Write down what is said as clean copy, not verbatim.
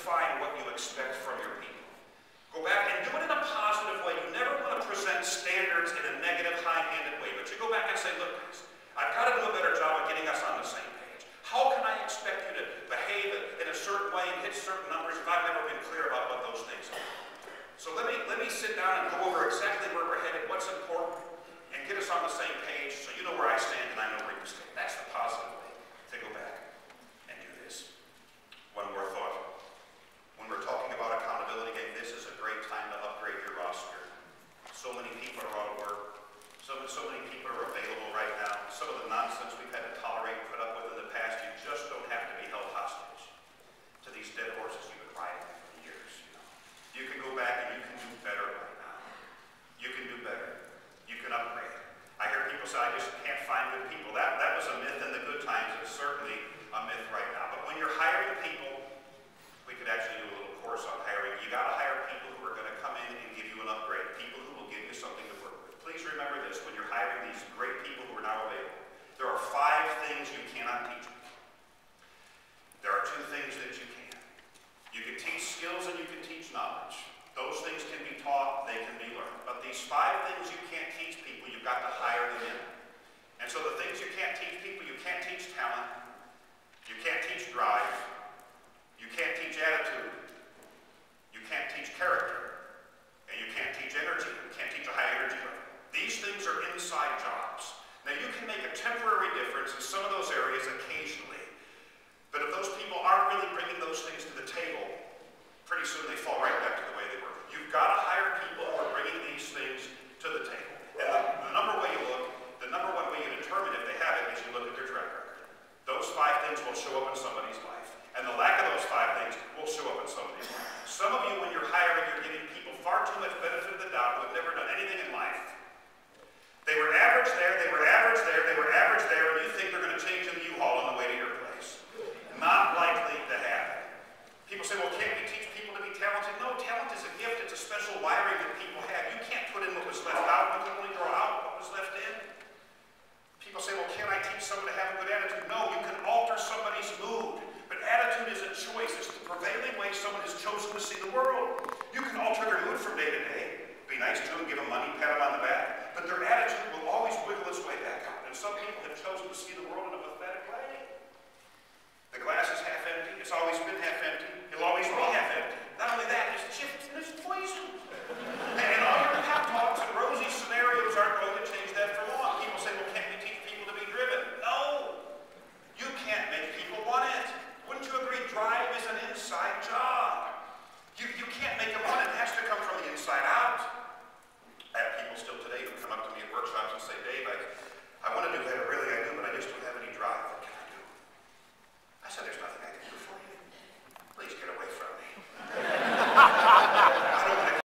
define what you expect from your people. Go back and do it in a positive way. You never want to present standards in a negative, high-handed way, but you go back and say, look, guys, I've got to do a better job of getting us on the same page. How can I expect you to behave in a certain way and hit certain numbers if I've never been clear about what those things are? So let me sit down and go over exactly where we're headed, what's important, and get us on the same page so you know where I stand and I know where you stand. That's the positive way to go back and do this. One more thought. When we're talking about accountability, this is a great time to upgrade your roster. So many people are out of work. So many people are available right now. Some of the nonsense we've had to tolerate and put up with in the past, you just don't have to be held hostage to these dead horses you've been riding for years. You can go back and you can do better right now. You can do better. You can upgrade. I hear people say, I just can't find good people. That was a myth in the good times. It's certainly a myth right now. But when you're hiring people, we could actually do a little course on hiring. You got to hire people who are going to come in and give you an upgrade, people who will give you something to work with. Please remember this, when you're hiring these great people who are now available, there are 5 things you cannot teach them. There are 2 things that you can. You can teach skills and you can teach knowledge. Those things can be taught, they can be learned. But these 5 things you can't teach people, you've got to hire them in. And so the things you can't teach people, you can't teach talent, you can't teach drive, you can't teach attitude, you can't teach character, and you can't teach energy. You can't teach a high energy level. These things are inside jobs. Now you can make a temporary difference in some of those areas occasionally, but if those people aren't really bringing those things to the table, pretty soon they fall right back to the way they were. You've got to hire people who are bringing these things to the table. And the number one way you determine if they have it is you look at their track record. Those 5 things will show up in somebody's life. And the lack of those 5 things will show up in somebody's life. Some of you, when you're hiring, you're giving people far too much benefit of the doubt who have never done anything in life. They were average there, they were average there, they were average there, and you think they're going to change in the U-Haul on the way to your place. Not likely to happen. People say, well, can't we teach people to be talented? No, talent is a gift. It's a special wiring that people have. You can't put in what was left out. You can only draw out what was left in. People say, well, can I teach someone to have a good attitude? No, you can alter somebody's mood. But attitude is a choice. It's the prevailing way someone has chosen to see the world. You can alter their mood from day to day. Be nice to them, give them money, pat them on the back.